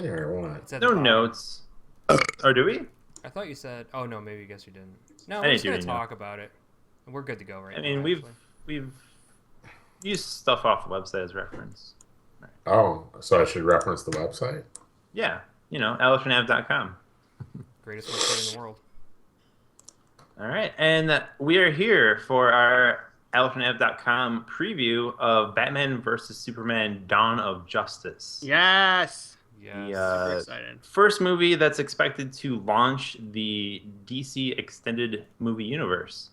website or what? It's at the No bottom. notes. Or do we? I thought you said. Oh no, maybe I guess you didn't. No, I we're didn't just do gonna any talk about it. We're good to go right I now. mean, we've used stuff off the website as reference. Oh, so I should reference the website? Yeah, allertonav.com. Greatest website in the world. All right, and we are here for our allertonav.com preview of Batman vs. Superman: Dawn of Justice. Yes. Yes. Super excited. First movie that's expected to launch the DC extended movie universe.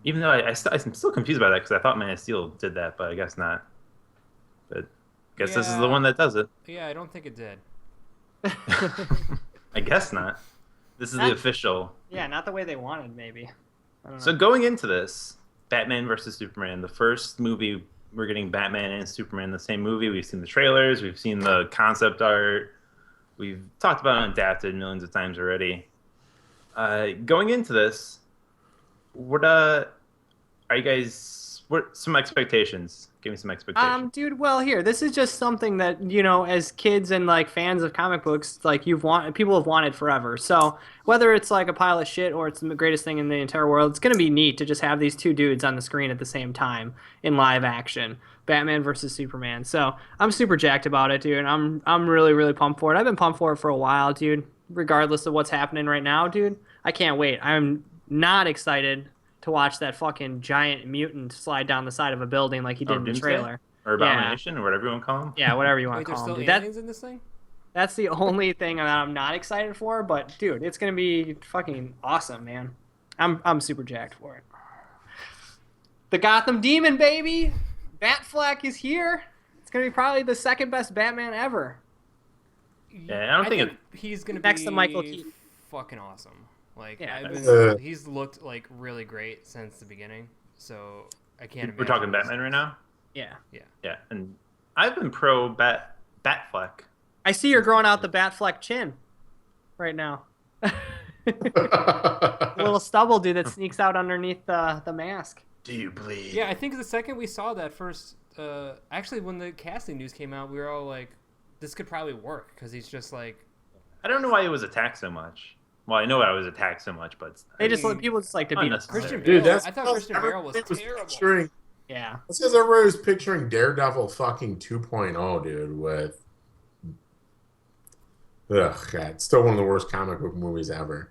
Even though I'm still confused by that because I thought Man of Steel did that, but I guess not. But I guess this is the one that does it. Yeah, I don't think it did. I guess not. This is the official. Yeah, not the way they wanted, maybe. I don't know. So going into this, Batman versus Superman, the first movie, we're getting Batman and Superman in the same movie. We've seen the trailers. We've seen the concept art. We've talked about it Adapted millions of times already. Going into this, what are you guys? What some expectations? Give me some expectations. Dude, well, here, this is just something that, you know, as kids and like fans of comic books, like people have wanted forever. So whether it's like a pile of shit or it's the greatest thing in the entire world, it's gonna be neat to just have these two dudes on the screen at the same time in live action, Batman versus Superman. So I'm super jacked about it, dude. I'm really really pumped for it. I've been pumped for it for a while, dude. Regardless of what's happening right now, dude, I can't wait. I'm not excited to watch that fucking giant mutant slide down the side of a building like he did in the Doomsday? trailer. Or Abomination, or whatever you want to call him. Yeah, whatever you want Wait, to there's call him. still Dude. aliens in this thing? That's the only thing that I'm not excited for, but dude, it's gonna be fucking awesome, man. I'm super jacked for it. The Gotham Demon, baby! Batfleck is here. It's gonna be probably the second best Batman ever. Yeah, I don't think he's gonna Next be to Michael Keaton. fucking awesome. Like, Yeah, he's looked like really great since the beginning. So I can't. We're imagine talking Batman right now. Yeah. Yeah, and I've been pro Batfleck. I see you're growing out the Batfleck chin right now. A little stubble, dude, that sneaks out underneath the mask. Do you bleed? Yeah, I think the second we saw that first, actually when the casting news came out, we were all like, this could probably work because he's just like. I don't know why he was attacked so much. Well, I know I was attacked so much, but People just like to beat him. unnecessary. Christian Dude, Bale. that's I thought Christian Bale was terrible. Yeah. That's because everybody was picturing Daredevil fucking 2.0, dude, with... Ugh, God, it's still one of the worst comic book movies ever.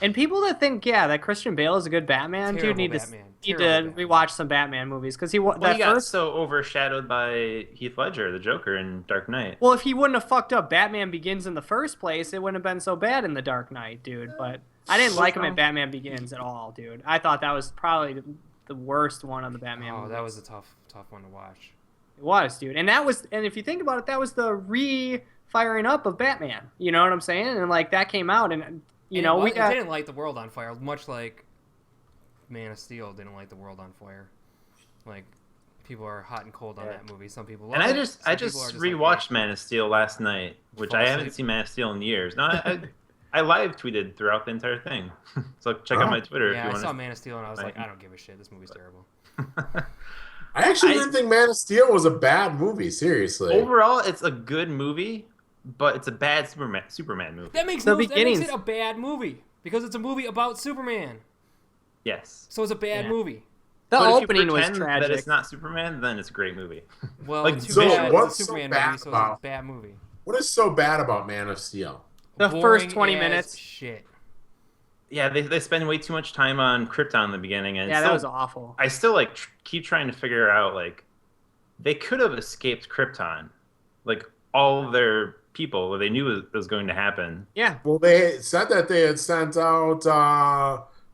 And people that think, that Christian Bale is a good Batman, Terrible dude, need Batman. to Terrible Batman. rewatch some Batman movies because he Well, that he got first. so overshadowed by Heath Ledger, the Joker, in Dark Knight. Well, if he wouldn't have fucked up Batman Begins in the first place, it wouldn't have been so bad in The Dark Knight, dude. But I didn't like him in Batman Begins at all, dude. I thought that was probably the worst one of the Batman movies. That was a tough one to watch. It was, dude. And if you think about it, that was the re-firing up of Batman. You know what I'm saying? And like that came out, and It didn't light the world on fire, much like Man of Steel didn't light the world on fire. Like people are hot and cold on that movie. Some people love And it. I just rewatched Man of Steel last night, which I haven't asleep? seen Man of Steel in years. No, I live tweeted throughout the entire thing. So check out my Twitter if Yeah, you I want saw to. Man of Steel and I was like, I don't give a shit. This movie's terrible. I actually didn't think Man of Steel was a bad movie, seriously. Overall, it's a good movie, but it's a bad Superman movie. That makes The that makes beginnings. it a bad movie because it's a movie about Superman. Yes. So it's a bad Yeah. movie. The But if you opening was pretend tragic. that it's not Superman, then it's a great movie. Well, Like, too so bad what's it's a so Superman bad movie, so it's about- a bad movie. What is so bad about Man of Steel? The Boring first 20 as minutes. Shit. Yeah, they spend way too much time on Krypton in the beginning, and Yeah, still, that was awful. I still like keep trying to figure out like they could have escaped Krypton, like all of their people. They knew it was going to happen. Yeah. Well, they said that they had sent out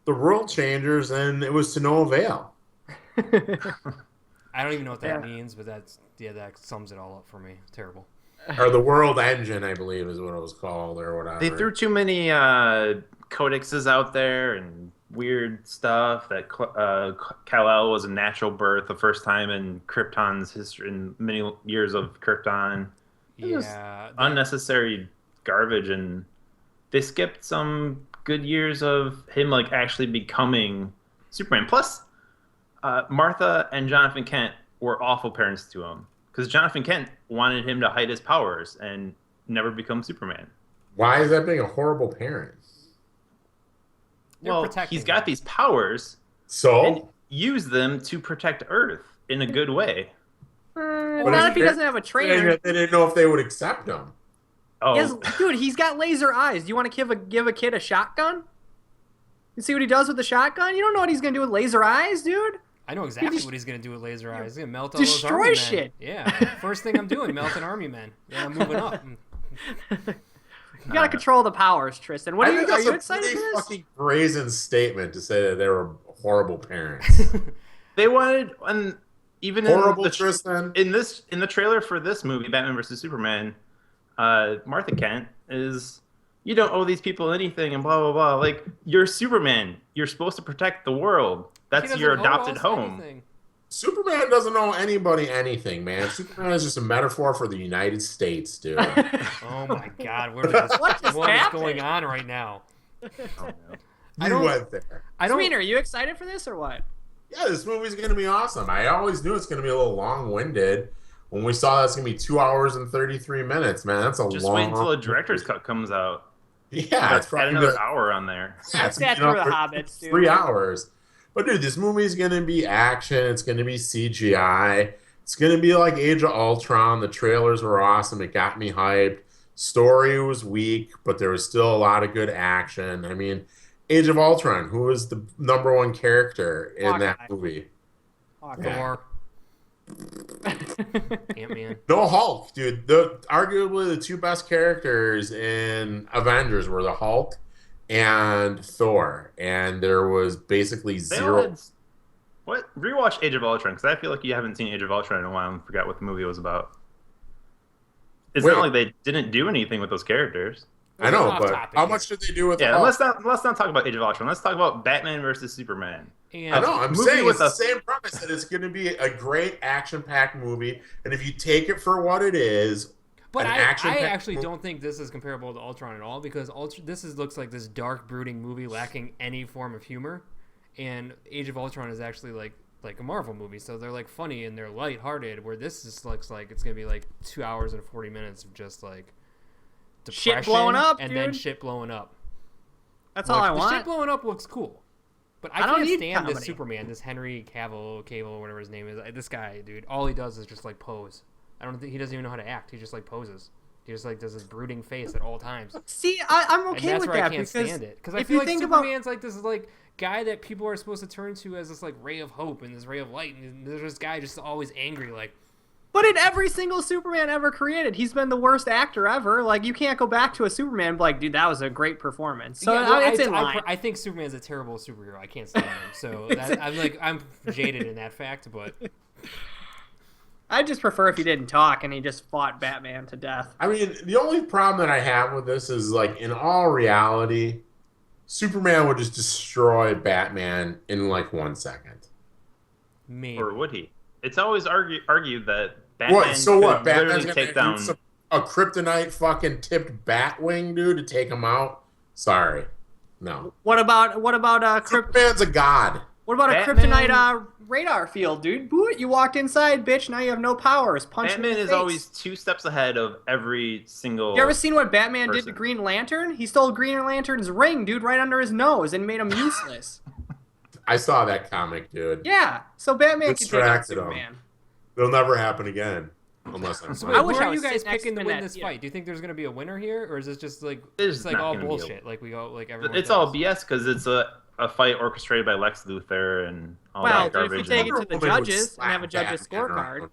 the World Changers, and it was to no avail. I don't even know what that Yeah. means, but that sums it all up for me. Terrible. Or the World Engine, I believe, is what it was called, or whatever. They threw too many codexes out there and weird stuff. That Kal-El was a natural birth, the first time in Krypton's history, in many years of Krypton. It was Yeah. unnecessary garbage, and they skipped some good years of him like actually becoming Superman. Plus, Martha and Jonathan Kent were awful parents to him because Jonathan Kent wanted him to hide his powers, and never become Superman. Why is that being a horrible parent? They're Well, protecting he's got him. these powers and So, use them to protect Earth in a good way. Not if he doesn't have a saying trainer. that they didn't know if they would accept him. Oh, Yes, dude, he's got laser eyes. Do you want to give a kid a shotgun? You see what he does with the shotgun? You don't know what he's gonna do with laser eyes, dude. I know exactly what he's gonna do with laser eyes. He's gonna melt all those Destroy army men. shit. Yeah, first thing I'm doing, melting army men. Yeah, I'm moving up. You gotta control the powers, Tristan. What I are think you? Are that's you a excited pretty for this? fucking brazen statement to say that they were horrible parents. they wanted, and even Horrible, in Tristan. in the trailer for this movie, Batman versus Superman, Martha Kent is, you don't owe these people anything and blah blah blah. Like, you're Superman. You're supposed to protect the world. He That's doesn't your owe adopted us home. anything. Superman doesn't owe anybody anything, man. Superman is just a metaphor for the United States, dude. Oh my God, what is happened? going on right now? I You don't- went there. I don't. Sweeter, are you excited for this or what? Yeah, this movie's gonna be awesome. I always knew it's gonna be a little long-winded. When we saw that's gonna be 2 hours and 33 minutes, man, that's a Just long. wait until a director's cut comes out. Yeah, it's Add probably another gonna- hour on there. yeah, I it's sat gonna be through the up for Hobbits, dude. 3 hours. But dude, this movie's gonna be action. It's gonna be CGI. It's gonna be like Age of Ultron. The trailers were awesome. It got me hyped. Story was weak, but there was still a lot of good action. I mean, Age of Ultron, who was the #1 character in that Hawkeye. movie? Hawkeye. Thor, Ant-Man. No Hulk, dude. Arguably the two best characters in Avengers were the Hulk and Thor, and there was basically They all zero. had, what? Rewatch Age of Ultron, because I feel like you haven't seen Age of Ultron in a while and forgot what the movie was about. It's Wait. not like they didn't do anything with those characters. I know, Off but topic how here. much did they do with Yeah, the Hulk? let's not talk about Age of Ultron. Let's talk about Batman versus Superman. And I know. I'm movie saying with it's the a- same premise that it's going to be a great action-packed movie, and if you take it for what it is, But an I action-packed actually movie- don't think this is comparable to Ultron at all because looks like this dark, brooding movie lacking any form of humor, and Age of Ultron is actually like a Marvel movie, so they're like funny and they're lighthearted. Where this just looks like it's gonna be like 2 hours and 40 minutes of just like depression Shit blowing up, and then dude. shit blowing up. That's all I The shit want. blowing up looks cool, but I don't can't need stand this comedy. Superman, this Henry Cavill, whatever his name is. This guy, dude, all he does is just like pose. I don't think he doesn't even know how to act. He just like poses. He just like does this brooding face at all times. See, I'm And okay that's with where I that can't because stand it. Because I if feel you like think about Superman's like this like guy that people are supposed to turn to as this like ray of hope and this ray of light, and there's this guy just always angry. Like, But in every single Superman ever created, he's been the worst actor ever. Like, you can't go back to a Superman and be like, dude, that was a great performance. So yeah, well, it's in line. I think Superman's a terrible superhero. I can't stand him. So I'm jaded in that fact. But I'd just prefer if he didn't talk and he just fought Batman to death. I mean, the only problem that I have with this is, like, in all reality, Superman would just destroy Batman in, like, 1 second. maybe Or would he? It's always argued that Batman What? So what? could Batman's literally gonna take down. use a kryptonite fucking tipped Batwing, dude, to take him out? Sorry, no. What about Superman's a god. what about a Batman- kryptonite radar field, dude? Boot, you walked inside, bitch. Now you have no powers. Punch him in Batman the is face. always 2 steps ahead of every single. You ever seen what Batman did to person. Green Lantern? He stole Green Lantern's ring, dude, right under his nose and made him useless. I saw that comic, dude. Yeah, so Batman can take out Distracted him. Superman. It'll never happen again, unless I'm. So right. I wait, wish who I are was you guys sitting next picking to to win that, this yeah. fight? Do you think there's gonna be a winner here, or is this just like There's it's like not all gonna be a- bullshit? Like we all like everyone. It's all does? BS because it's a fight orchestrated by Lex Luthor and all Well, that dude, if garbage. you take and- it to the Wonder Woman would judges and have a slap judge's Batman scorecard, around.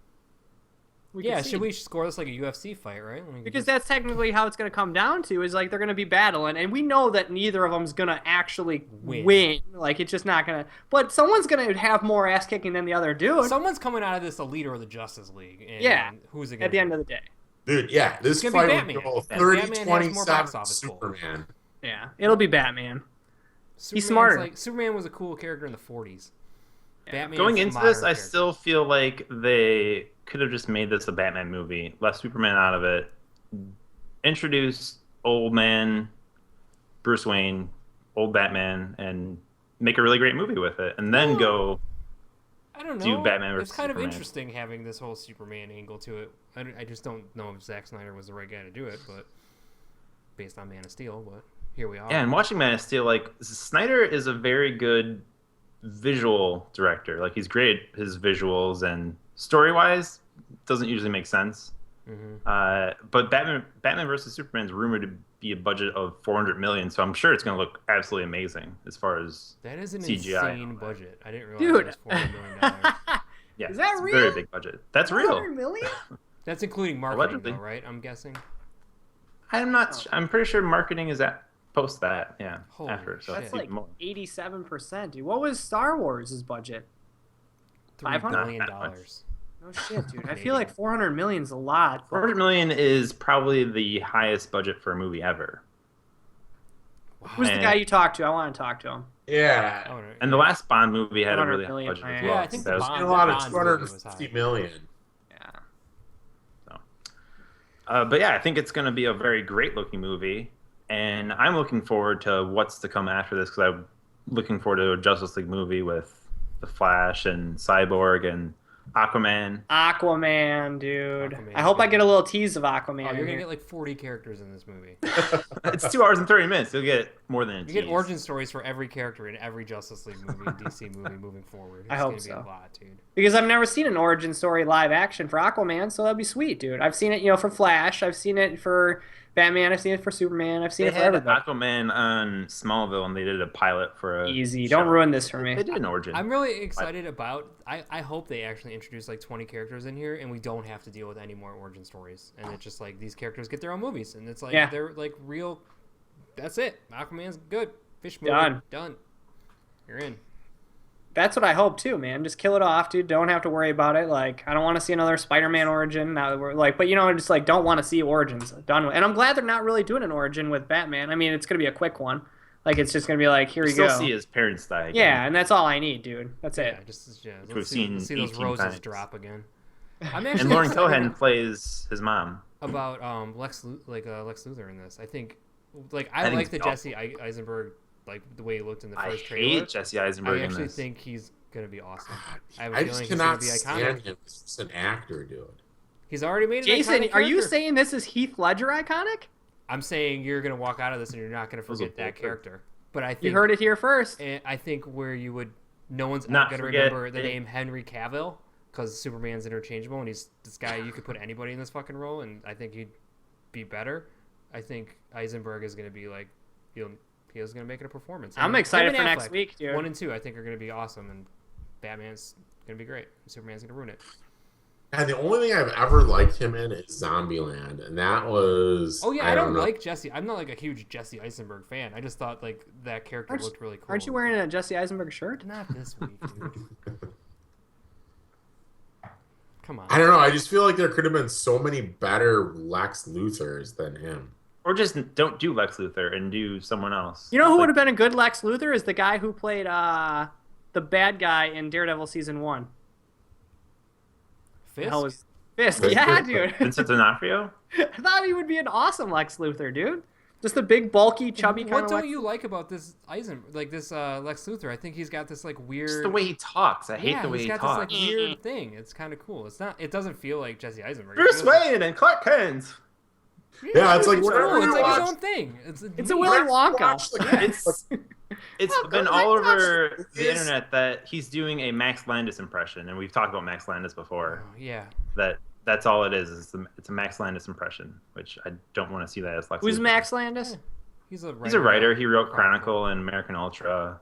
we Yeah, can see. should we score this like a UFC fight, right? Like, Because just- that's technically how it's going to come down to is like they're going to be battling, and we know that neither of them's going to actually win. Like it's just not going to. But someone's going to have more ass kicking than the other dude. someone's coming out of this a leader of the Justice League. And Yeah, who's it gonna at the be? end of the day, Dude, yeah, this It's gonna be fight would Batman. go And 30 Batman has more box 27 office pull. Superman. yeah, it'll be Batman. Superman's smarter. Like, Superman was a cool character in the 40s. Batman Going is a into modern this, I character. still feel like they could have just made this a Batman movie, left Superman out of it, introduce old man Bruce Wayne, old Batman, and make a really great movie with it, and then go I don't do know. Batman versus It's kind Superman. of interesting having this whole Superman angle to it. I just don't know if Zack Snyder was the right guy to do it, but based on Man of Steel, but here we are. Yeah, and watching Man of Steel, like Snyder is a very good visual director. Like he's great at his visuals, and story wise, doesn't usually make sense. But Batman versus Superman is rumored to be a budget of 400 million, so I'm sure it's going to look absolutely amazing as far as That is an CGI. insane budget. I didn't realize Dude. it was $400 million. Yeah, Is that it's real? a very big budget. That's real. 100 million? That's including marketing, Allegedly. though, right? I'm guessing. I'm not. I'm pretty sure marketing is at post that. Yeah, Holy after. So shit. that's That's even like more. 87%, dude. What was Star Wars' budget? $3 500? billion. Not that much. No shit, dude. I feel like 400 million's a lot. 400 million is probably the highest budget for a movie ever. Who's the guy you talked to? I want to talk to him. Yeah. Oh, no, And the last Bond movie had a 100 really high million, budget as yeah. well. Yeah, I think So the that was- Bond- A lot of Bond's movie was 250 high. million. Yeah. But yeah, I think it's going to be a very great looking movie, and I'm looking forward to what's to come after this because I'm looking forward to a Justice League movie with the Flash and Cyborg and Aquaman. Aquaman, dude. Aquaman's I hope I good. get a little tease of Aquaman. Oh, in you're gonna here. get like 40 characters in this movie. It's 2 hours and 30 minutes. You'll get more than a You get tease. origin stories for every character in every Justice League movie, DC movie moving forward. It's I hope gonna be so. a lot, dude. Because I've never seen an origin story live action for Aquaman, so that'd be sweet, dude. I've seen it, for Flash. I've seen it for Batman. I've seen it for Superman. I've seen They it for had everybody. Aquaman on Smallville, and they did a pilot for a Easy. show. Don't ruin this for me. They did an origin. I'm really excited about. I hope they actually introduce like 20 characters in here, and we don't have to deal with any more origin stories. And it's just like these characters get their own movies, and it's like Yeah. they're like real. That's it. Aquaman's good. Fish movie Done. You're in. That's what I hope too, man. Just kill it off, dude. Don't have to worry about it. Like, I don't want to see another Spider-Man origin. Now that we're like, but just like don't want to see origins done with. And I'm glad they're not really doing an origin with Batman. I mean, it's gonna be a quick one. Like, it's just gonna be like, here You you still go. see his parents die. Again. Yeah, and that's all I need, dude. That's it. Yeah, just we've let's seen see those 18 roses times. drop again. I'm actually And Lauren excited Cohan plays his mom. about Lex Luthor in this. I think like I I think like the it's Jesse Eisenberg, like the way he looked in the I first trailer. hate Jesse Eisenberg I in actually this. think he's gonna be awesome. I have a I feeling just he's cannot gonna be stand iconic. him. He's just an actor, dude. He's already made an Jason, iconic are you character. saying this is Heath Ledger iconic? I'm saying you're gonna walk out of this and you're not gonna Those are forget that both- character. But I think You heard it here first. I think where you would, no one's Not gonna forget remember the it. name Henry Cavill because Superman's interchangeable and he's this guy. You could put anybody in this fucking role, and I think he'd be better. I think Eisenberg is gonna be like, he's gonna make it a performance. I'm And excited him for and next Affleck, week, dude. 1 and 2, I think are gonna be awesome, and Batman's gonna be great. Superman's gonna ruin it. And the only thing I've ever liked him in is Zombieland, and that was. Oh yeah, I don't know. like Jesse. I'm not like a huge Jesse Eisenberg fan. I just thought like that character Aren't- looked really cool. Aren't you wearing a Jesse Eisenberg shirt? Not this week, dude. Come on. I don't know. I just feel like there could have been so many better Lex Luthors than him. Or just don't do Lex Luthor and do someone else. You know who Like, would have been a good Lex Luthor is the guy who played the bad guy in Daredevil season 1. Fisk? Hell was Fisk? Fisk. Yeah, dude. Vincent D'Onofrio? I thought he would be an awesome Lex Luthor, dude. Just a big, bulky, chubby kind What of. don't you like about this Lex Luthor? I think he's got this like weird. Just the way he talks. I hate the way he's he got talks. this like weird thing. It's kind of cool. It's not. It doesn't feel like Jesse Eisenberg. It Bruce feels like- Wayne and Clark Kent. Yeah, it's like it's whatever cool. you It's like watch- his own thing. It's It's a neat. Willy Watch Wonka. the- It's Oh, been go all back, over watch the this. internet that he's doing a Max Landis impression, and we've talked about Max Landis before. Oh, yeah. That's all it is. It's a Max Landis impression, which I don't want to see that as Lex Who's Luthor. Max Landis? He's a writer. He's a writer. He wrote Chronicle and American Ultra.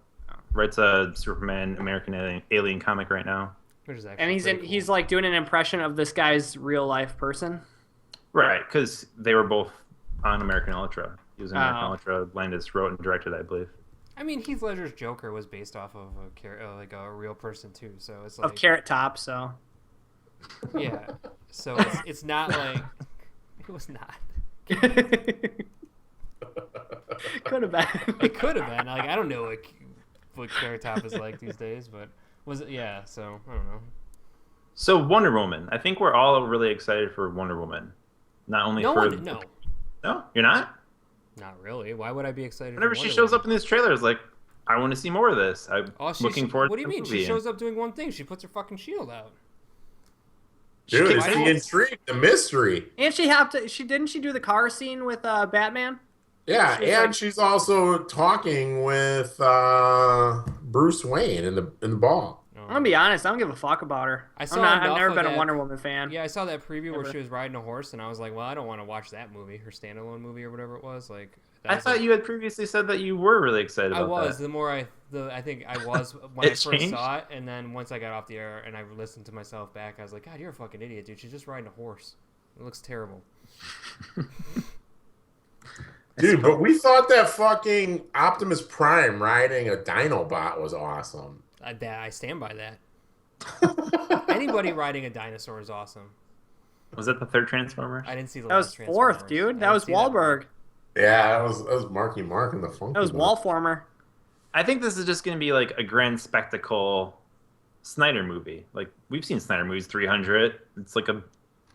Writes a Superman American Alien comic right now. Which is actually And pretty cool. he's like doing an impression of this guy's real life person. Right, because they were both on American Ultra. He was in American Oh. Ultra. Landis wrote and directed, I believe. I mean, Heath Ledger's Joker was based off of like a real person too. So it's like Of Carrot Top, so. yeah. So it's not like it was not. Could have been. It could have been. Like I don't know what Carrot Top is like these days, but was it? Yeah. So I don't know. So Wonder Woman. I think we're all really excited for Wonder Woman. Not only No for one. No. No, you're not. Not really. Why would I be excited? Whenever for she Wonder shows Woman? up in these trailers, like I want to see more of this. I'm Oh, looking forward what to do you the mean? movie. She shows up doing one thing. She puts her fucking shield out. Dude, it's Why the not? intrigue, the mystery. And she didn't she do the car scene with Batman? Yeah, She was and like- she's also talking with Bruce Wayne in the ball. No. I'm gonna be honest. I don't give a fuck about her. I saw I've enough never of been a that- Wonder Woman fan. Yeah, I saw that preview where Never. she was riding a horse, and I was like, well, I don't want to watch that movie, her standalone movie or whatever it was. Like, that I was thought like- you had previously said that you were really excited I about was. that. The more I think I was when I It first changed? saw it, and then once I got off the air and I listened to myself back, I was like, God, you're a fucking idiot, dude. She's just riding a horse. It looks terrible. Dude, but we thought that fucking Optimus Prime riding a Dinobot was awesome. I stand by that. Anybody riding a dinosaur is awesome. Was that the third Transformer? I didn't see the That was last fourth, Transformers. dude. I That didn't was see that one. Wahlberg. Yeah, that was Marky Mark and the Funky. That was Bunch. Wallformer. I think this is just going to be like a grand spectacle Snyder movie. Like we've seen Snyder movies 300. It's like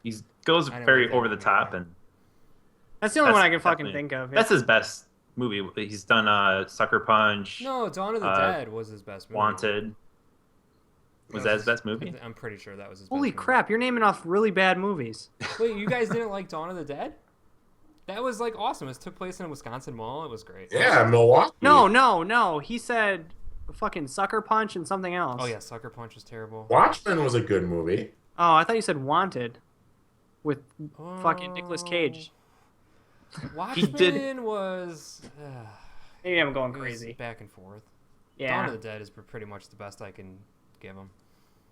he goes I don't very like that over the movie, top, yeah. and That's the only one I can that's fucking definitely- think of. that's his best movie. He's done Sucker Punch, No, Dawn of the Dead was his best movie. Wanted. Was that his best movie? I'm pretty sure that was his Holy best movie. crap! You're naming off really bad movies. Wait, you guys didn't like Dawn of the Dead? That was like awesome. It took place in a Wisconsin mall. It was great. Yeah, Milwaukee. No. He said fucking Sucker Punch and something else. Oh yeah, Sucker Punch was terrible. Watchmen was a good movie. Oh, I thought you said Wanted with fucking Nicolas Cage. Watchmen did- was. Maybe I'm going it was crazy. back and forth. Dawn Yeah. of the Dead is pretty much the best I can give him.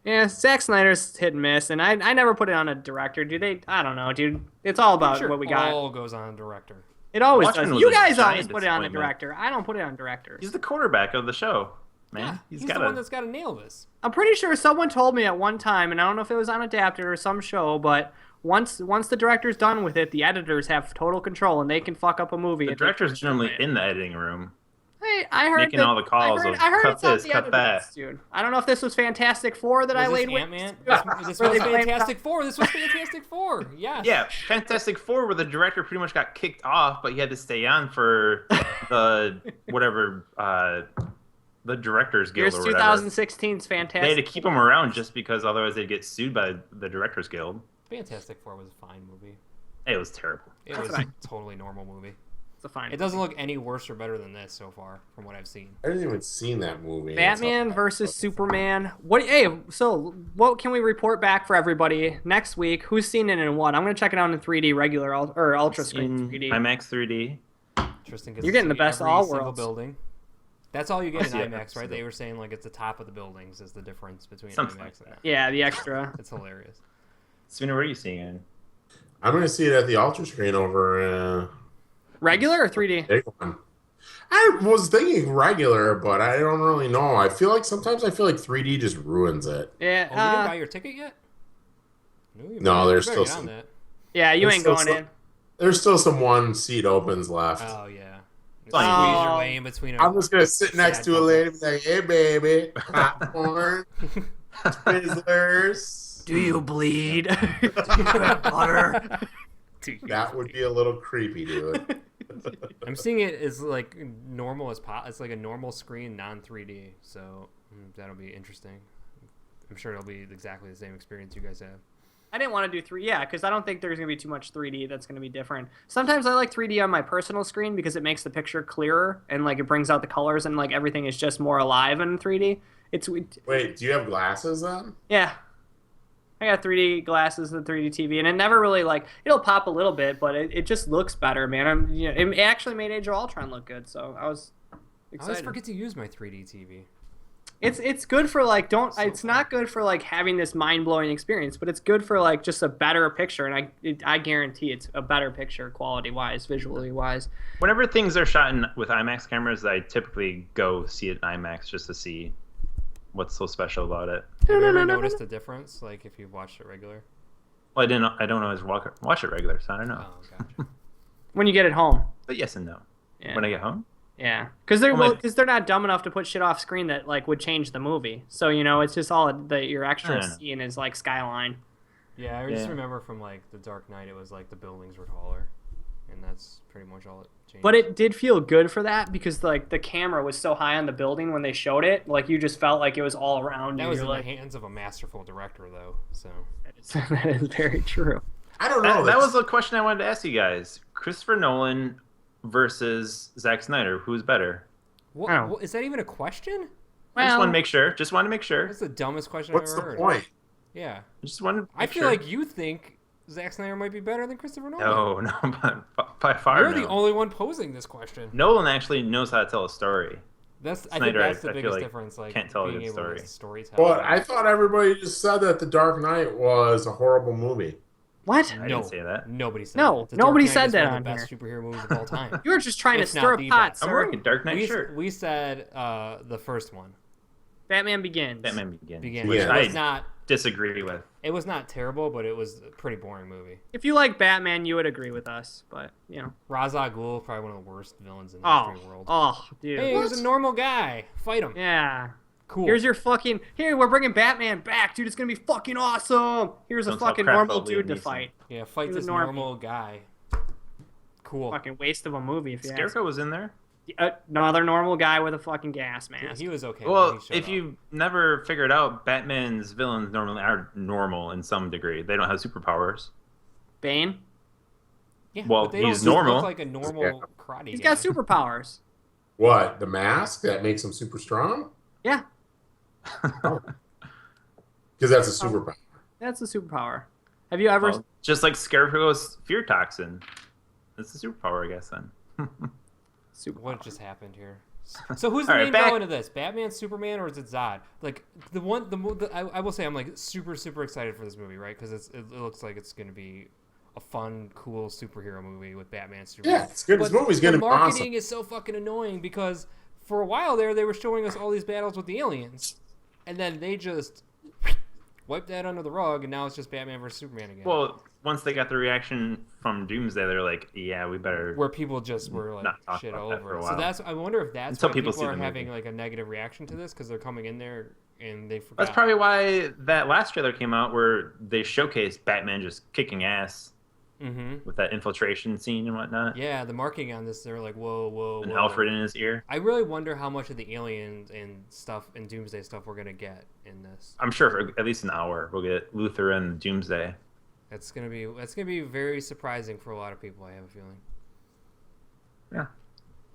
Yeah, Zack Snyder's hit and miss, and I never put it on a director. Do they? I don't know, dude. It's all about Sure, what we got. all goes on director. It always Watchmen does. was You a guys always giant put it on the disappointment. director. I don't put it on directors. He's the quarterback of the show, man. Yeah, he's he's got the one that's got to nail this. I'm pretty sure someone told me at one time, and I don't know if it was on Adapted or some show, but once the director's done with it, the editors have total control, and they can fuck up a movie. The and they director's can generally destroy it. in the editing room. Hey, I heard making that- all the calls I heard, of, I heard cut it's on this, the cut editors, that. dude. I don't know if this was Fantastic Four that I Was laid this with. Ant-Man? This Where was they blamed Fantastic Four. This was Fantastic Four. Yes. Yeah, Fantastic Four, where the director pretty much got kicked off, but he had to stay on for the whatever the Directors Guild Here's or whatever. 2016's Fantastic. They had to keep him around just because otherwise they'd get sued by the Directors Guild. Fantastic Four was a fine movie. It was terrible. It That's was what a totally normal movie. It's a fine. It doesn't look any worse or better than this so far, from what I've seen. I didn't even seen that movie. Batman versus Superman. What? Hey, so what can we report back for everybody next week? Who's seen it and what? I'm gonna check it out in 3D regular or ultra screen In 3D. IMAX 3D. Tristan gets You're to getting the see best of every all single worlds. building. That's all you get I in see it. IMAX, right? They were saying like it's the top of the buildings is the difference between Something IMAX like and that. Yeah, the extra. It's hilarious. Spinner, where are you seeing it? I'm going to see it at the Ultra Screen over Regular or 3D? big one. I was thinking regular, but I don't really know. I feel like sometimes 3D just ruins it. Yeah. Oh, you didn't buy your ticket yet? You No, better- there's you better still get on some- that. yeah, you There's ain't still going some- in. There's still some one seat opens left. Oh yeah. Fine. Squeeze your Oh. way in between. I'm just going to sit next to a lady and be like, hey, baby, popcorn, Twizzlers. Do you bleed? Do you have butter? That would be a little creepy, dude. I'm seeing it as like normal as it's like a normal screen, non 3D. So that'll be interesting. I'm sure it'll be exactly the same experience you guys have. I didn't want to do 3D, yeah, because I don't think there's going to be too much 3D that's going to be different. Sometimes I like 3D on my personal screen because it makes the picture clearer and like it brings out the colors and like everything is just more alive in 3D. Wait, do you have glasses then? Yeah. I got 3D glasses and 3D TV, and it never really like it'll pop a little bit, but it just looks better, man. It actually made Age of Ultron look good, so I was I always excited. forget to use my 3D TV. It's good for like it's not good for like having this mind blowing experience, but it's good for like just a better picture, and I guarantee it's a better picture quality wise, visually wise. Whenever things are shot with IMAX cameras, I typically go see it in IMAX just to see what's so special about it. Have you ever noticed a difference, like if you've watched it regular? Well, I don't always watch it regular, so I don't know. Oh, gotcha. When you get it home. But yes and no. Yeah. When I get home, Yeah, because they're Well, they're not dumb enough to put shit off screen that like would change the movie. So it's just all that your extra I know. scene is like skyline. Yeah, I just Yeah. remember from like The Dark Knight, it was like the buildings were taller. and that's pretty much all it changed. But it did feel good for that because like the camera was so high on the building when they showed it, like you just felt like it was all around you. that was You're in like, the hands of a masterful director, though. So that is very true. I don't know. That was the question I wanted to ask you guys. Christopher Nolan versus Zack Snyder. Who's better? Is that even a question? I just Well, want to make sure. Just want to make sure. That's the dumbest question What's I've the ever heard. point? Yeah, Just want to I feel like you think Zack Snyder might be better than Christopher Nolan. No, by far. You're no. the only one posing this question. Nolan actually knows how to tell a story. I think Snyder, that's the I feel biggest like, difference. Like can't tell a being good able story. to storytell. But I thought everybody just said that The Dark Knight was a horrible movie. What? I didn't say that. Nobody said No, that. The nobody Dark Knight said is that one on of the best superhero movies of all time. You were just trying to If not stir a the pot, best. I'm sir. wearing a Dark Knight shirt. We said the first one. Batman Begins. Batman Begins. Begins. Which It I was not. disagree with. It was not terrible, but it was a pretty boring movie. If you like Batman, you would agree with us, but you know. Ra's al Ghul, probably one of the worst villains in the Oh, history of the world. oh, dude. Hey, he was a normal guy. Fight him. Yeah. Cool. Here's your fucking. Here, we're bringing Batman back, dude. It's gonna be fucking awesome. Here's Don't a talk fucking crap normal about dude Liam to Neeson. fight. Yeah, fight He's a this normie. normal guy. Cool. Fucking waste of a movie if you ask Scarecrow was in there. me. Another normal guy with a fucking gas mask. He was okay. when Well, he showed if up. you've never figured out, Batman's villains normally are normal in some degree. They don't have superpowers. Bane. Yeah, well, but they don't he's just normal. Look like a normal karate He's guy. got superpowers. What? The mask that makes him super strong? Yeah, Because that's a superpower. that's a superpower. Have you ever? Well, just like Scarecrow's fear toxin. That's a superpower, I guess, then. What just happened here? So who's the All right, main back- villain of this? Batman, Superman, or is it Zod? Like I will say I'm like super excited for this movie, right? Because it looks like it's gonna be a fun, cool superhero movie with Batman, Superman. Yeah, it's good. This But movie's going to the be marketing awesome. is so fucking annoying because for a while there they were showing us all these battles with the aliens, and then they just wiped that under the rug, and now it's just Batman versus Superman again. Well, once they got the reaction from Doomsday, they're like, "Yeah, we better." Where people just were like Not talk shit about all that over for a it. while. So that's I wonder if that's Until why people people see are the having movie. like a negative reaction to this because they're coming in there and they forgot. That's probably why that last trailer came out, where they showcased Batman just kicking ass with that infiltration scene and whatnot, Yeah, the marketing on this, they're like, whoa. and Alfred in his ear. I really wonder how much of the aliens and stuff and Doomsday stuff we're gonna get in this. I'm sure for at least an hour we'll get Luthor and Doomsday. That's gonna be very surprising for a lot of people. I have a feeling. Yeah.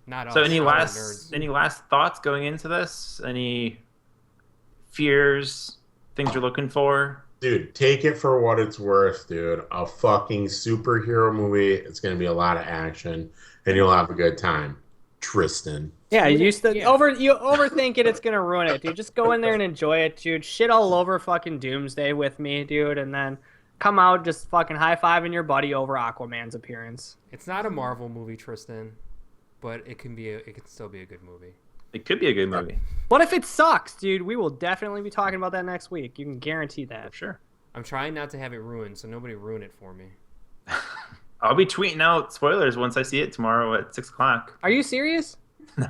Not So us, any we're last thoughts going into this? Any fears? Things you're looking for? Dude, take it for what it's worth, dude. A fucking superhero movie. It's going to be a lot of action, and you'll have a good time. Tristan. Yeah, you used to Yeah. you overthink it. It's gonna ruin it, dude. Just go in there and enjoy it, dude. Shit all over fucking Doomsday with me, dude, and then come out just fucking high fiving your buddy over Aquaman's appearance. It's not a Marvel movie, Tristan, but it can still be a good movie. It could be a good movie. What if it sucks, dude? We will definitely be talking about that next week. You can guarantee that. Sure. I'm trying not to have it ruined, so nobody ruin it for me. I'll be tweeting out spoilers once I see it tomorrow at 6:00. Are you serious? No,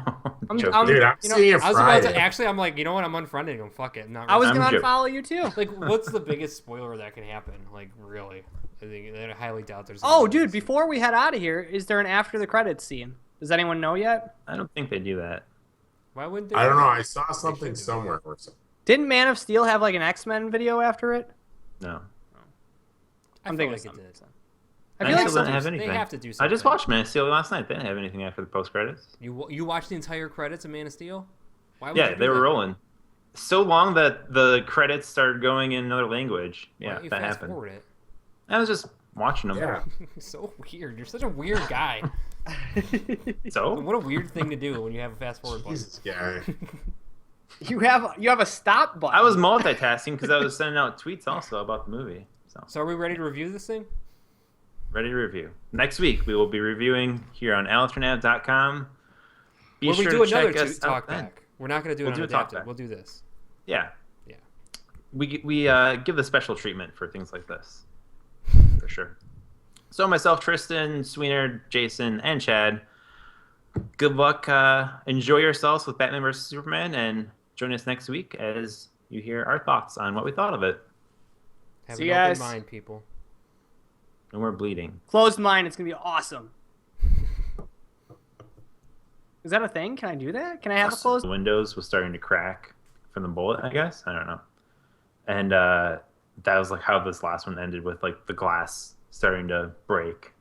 I'm- joking. I'm- Dude, I'm You know, seeing it I was about Friday. to actually. I'm like, you know what? I'm unfriending him. Fuck it. I'm not. I was really- gonna joking. unfollow you too. Like, what's the biggest spoiler that can happen? Like, really? I highly doubt there's. Oh, dude, before we head out of here, is there an after the credits scene? Does anyone know yet? I don't think they do that. Why wouldn't they? I don't do know. that? I saw something do. somewhere. Didn't Man of Steel have like an X-Men video after it? No. I I'm feel thinking like of it something. did. I Man feel of like Steel didn't have they anything. have to do I something. just watched Man of Steel last night. They didn't have anything after the post credits. You watched the entire credits of Man of Steel? Why would Yeah, you do they were that? rolling so long that the credits started going in another language. Why Yeah, don't you that fast happened. forward it? I was just watching them. Yeah. So weird. You're such a weird guy. So What a weird thing to do when you have a fast forward button. Jesus, guy. You have a stop button. I was multitasking because I was sending out tweets also about the movie. So So are we ready to review this thing? ready to review. Next week we will be reviewing here on allertonav.com. Be Or we sure do to another check us talk out then. back. We're not going to do We'll it do on a talk Adapted. back. We'll do this. Yeah. Yeah. We give the special treatment for things like this. For sure. So myself, Tristan, Sweener, Jason, and Chad, good luck. Enjoy yourselves with Batman vs. Superman, and join us next week as you hear our thoughts on what we thought of it. Have See an you open guys. mind, people. And we're bleeding. Closed mind. It's gonna be awesome. Is that a thing? Can I do that? Can I have it closed? The windows was starting to crack from the bullet, I guess. I don't know. And that was like how this last one ended, with like the glass starting to break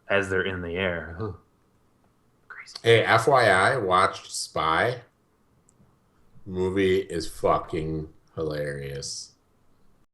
as they're in the air. Ugh. Crazy. Hey, FYI, watched Spy. Movie is fucking hilarious.